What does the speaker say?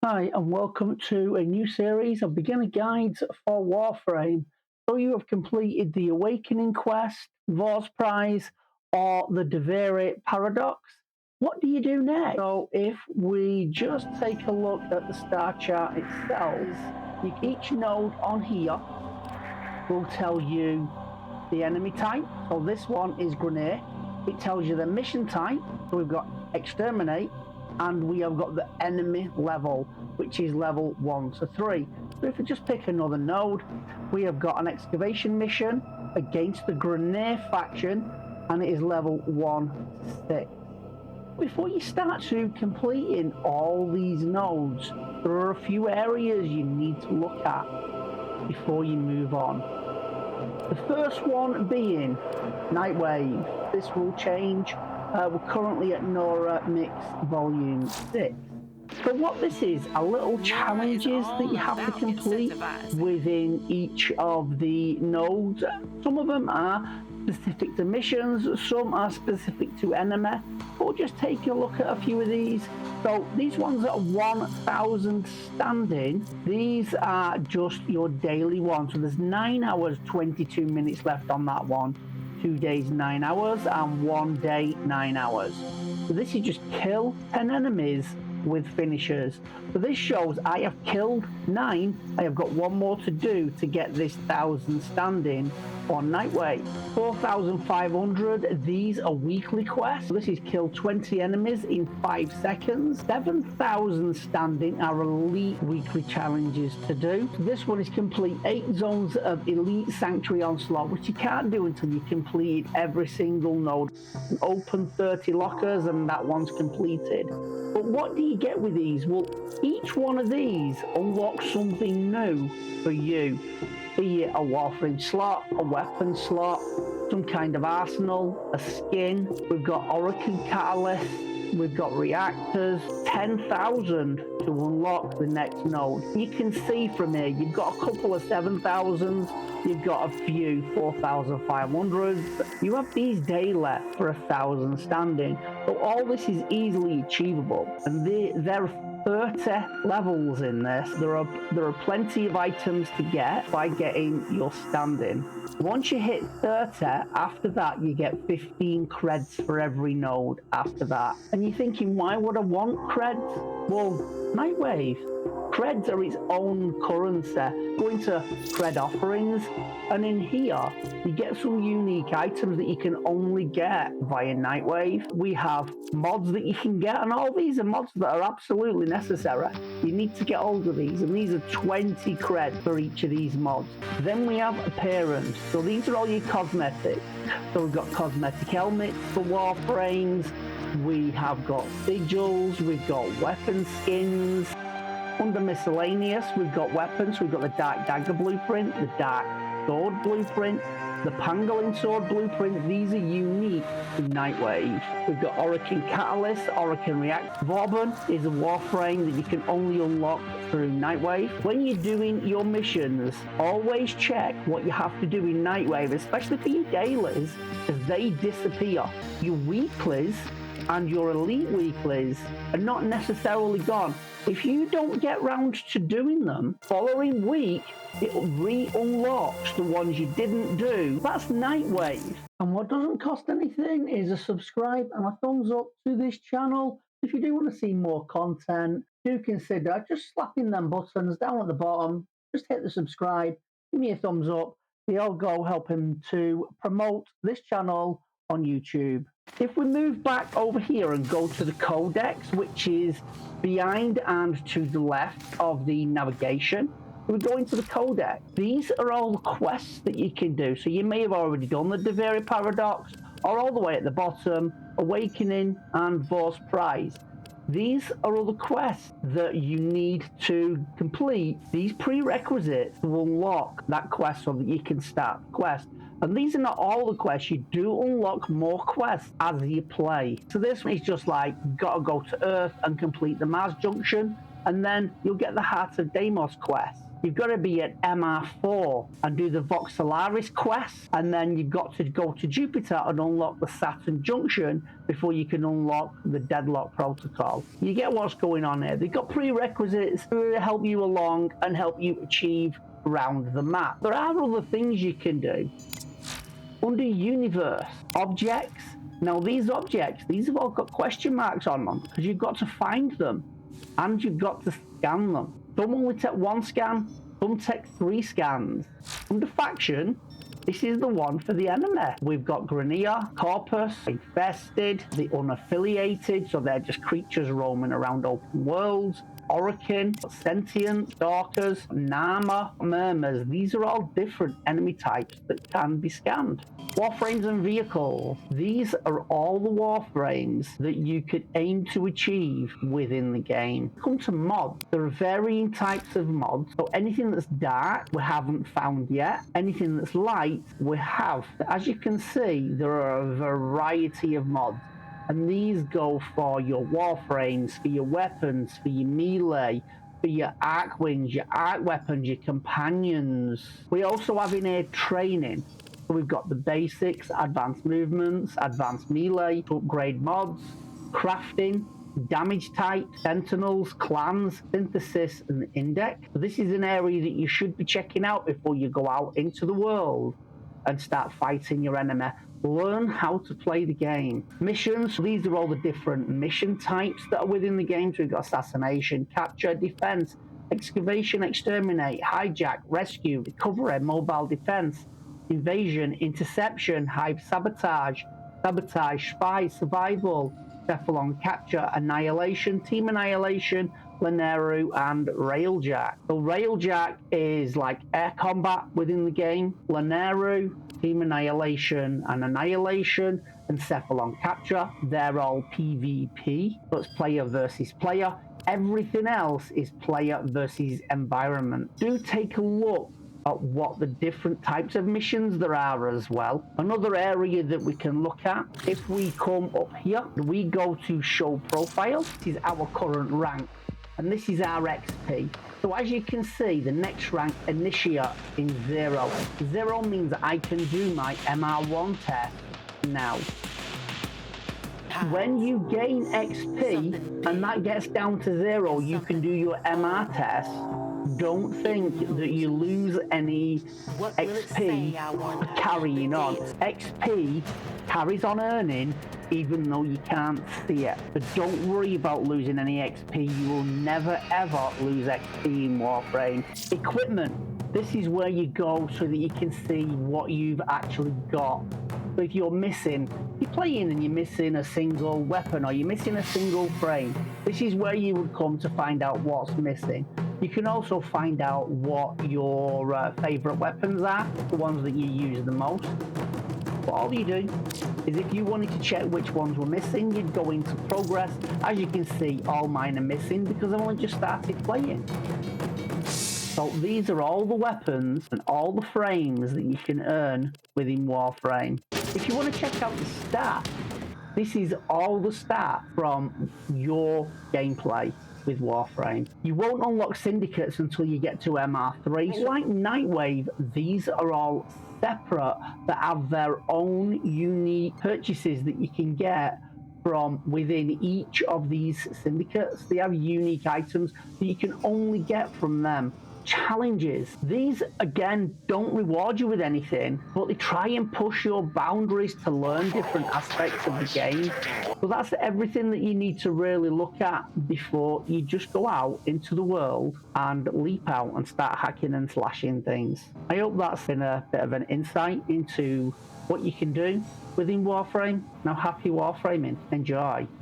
Hi, and welcome to a new series of beginner guides for Warframe. So you have completed the Awakening quest, Vor's Prize, or the Devere Paradox. What do you do next? So if we just take a look at the Starchart itself, each node on here will tell you the enemy type. So this one is Grenade. It tells you the mission type. So we've got Exterminate, and we have got the enemy level, which is level 1 to 3. So if we just pick another node, we have got an excavation mission against the Grenade faction, and it is level 1 to 6. Before you start to completing all these nodes, there are a few areas you need to look at before you move on. The first one being Nightwave. This will change. We're currently at Nora Mix Volume 6. So what this is, are little challenges that you have to complete within each of the nodes. Some of them are specific to missions, some are specific to enemy. We'll just take a look at a few of these. So these ones at 1,000 standing, these are just your daily ones. So there's 9 hours, 22 minutes left on that one. 2 days, 9 hours, and 1 day, 9 hours. So this is just kill 10 enemies with finishers. So this shows I have killed 9. I have got 1 more to do to get this 1,000 standing on Nightwave. 4,500, these are weekly quests. So this is kill 20 enemies in 5 seconds. 7,000 standing are elite weekly challenges to do. So this one is complete 8 zones of elite sanctuary onslaught, which you can't do until you complete every single node. Open 30 lockers and that one's completed. But what do you get with these? Well, each one of these unlocks something new for you. Be it a Warframe slot, a weapon slot, some kind of arsenal, a skin. We've got Oracle Catalyst, we've got reactors, 10,000 to unlock the next node. You can see from here, you've got a couple of 7,000s, you've got a few 4,500s. You have these daily for 1,000 standing. So all this is easily achievable. And there are 30 levels in this. There are plenty of items to get by getting your standing. Once you hit 30, after that you get 15 creds for every node after that. And you're thinking, why would I want creds? Well, Nightwave. Creds are its own currency. Go into cred offerings, and in here you get some unique items that you can only get via Nightwave. We have mods that you can get, and all these are mods that are absolutely necessary. You need to get hold of these, and these are 20 cred for each of these mods. Then we have appearance. So these are all your cosmetics. So we've got cosmetic helmets for Warframes. We have got sigils. We've got weapon skins. Under miscellaneous, we've got weapons. We've got the Dark Dagger blueprint, the Dark Sword blueprint, the Pangolin Sword blueprint. These are unique to Nightwave. We've got Oracle Catalyst, Oracle React. Vauban is a Warframe that you can only unlock through Nightwave. When you're doing your missions, always check what you have to do in Nightwave, especially for your dailies, as they disappear. Your weeklies and your elite weeklies are not necessarily gone. If you don't get round to doing them, following week, it re-unlocks the ones you didn't do. That's Nightwave. And what doesn't cost anything is a subscribe and a thumbs up to this channel. If you do want to see more content, do consider just slapping them buttons down at the bottom. Just hit the subscribe, give me a thumbs up. They all go helping to promote this channel on YouTube. If we move back over here and go to the Codex, which is behind and to the left of the navigation, we go into the Codex. These are all the quests that you can do. So you may have already done the Devere Paradox, or all the way at the bottom, Awakening and Vor's Prize. These are all the quests that you need to complete, these prerequisites to unlock that quest so that you can start the quest. And these are not all the quests. You do unlock more quests as you play. So this one is just like, gotta go to Earth and complete the Mars Junction, and then you'll get the Heart of Deimos quest. You've got to be at MR4 and do the Voxelaris quest, and then you've got to go to Jupiter and unlock the Saturn Junction before you can unlock the Deadlock Protocol. You get what's going on here. They've got prerequisites to help you along and help you achieve around the map. There are other things you can do. Under Universe, objects. Now these objects, these have all got question marks on them because you've got to find them and you've got to scan them. Some only take 1 scan, some take 3 scans. Under Faction, this is the one for the enemy. We've got Grania, Corpus, Infested, the Unaffiliated, so they're just creatures roaming around open worlds. Orokin, Sentient, Stalkers, Nama, Murmurs. These are all different enemy types that can be scanned. Warframes and vehicles. These are all the warframes that you could aim to achieve within the game. Come to mods. There are varying types of mods. So anything that's dark, we haven't found yet. Anything that's light, we have. As you can see, there are a variety of mods. And these go for your warframes, for your weapons, for your melee, for your arc winds, your arc weapons, your companions. We also have in here training. So we've got the basics, advanced movements, advanced melee, upgrade mods, crafting, damage type, sentinels, clans, synthesis, and index. So this is an area that you should be checking out before you go out into the world and start fighting your enemy. Learn how to play the game. Missions, these are all the different mission types that are within the game. So we've got assassination, capture, defense, excavation, exterminate, hijack, rescue, recovery, mobile defense, invasion, interception, hive sabotage, spy, survival, cephalon capture, annihilation, team annihilation, Lanero, and Railjack. So Railjack is like air combat within the game. Lanero, team annihilation and annihilation, and cephalon capture. They're all PvP. So it's player versus player. Everything else is player versus environment. Do take a look at what the different types of missions there are as well. Another area that we can look at, if we come up here, we go to show profile. This is our current rank, and this is our XP. So as you can see, the next rank initiate in 0. 0 means I can do my MR1 test now. When you gain XP and that gets down to 0, you can do your MR test. Don't think that you lose any XP carrying on. XP carries on earning even though you can't see it. But don't worry about losing any XP. You will never ever lose XP in Warframe. Equipment. This is where you go so that you can see what you've actually got. So if you're playing and you're missing a single weapon or you're missing a single frame, this is where you would come to find out what's missing. You can also find out what your favorite weapons are, the ones that you use the most. But all you do is if you wanted to check which ones were missing, you'd go into progress. As you can see, all mine are missing because I've only just started playing. So these are all the weapons and all the frames that you can earn within Warframe. If you want to check out the stats, this is all the stats from your gameplay with Warframe. You won't unlock Syndicates until you get to MR3. Like Nightwave, these are all separate that have their own unique purchases that you can get from within each of these syndicates. They have unique items that you can only get from them. Challenges. These, again, don't reward you with anything, but they try and push your boundaries to learn different aspects of the game. So that's everything that you need to really look at before you just go out into the world and leap out and start hacking and slashing things. I hope that's been a bit of an insight into what you can do within Warframe. Now, happy Warframing. Enjoy.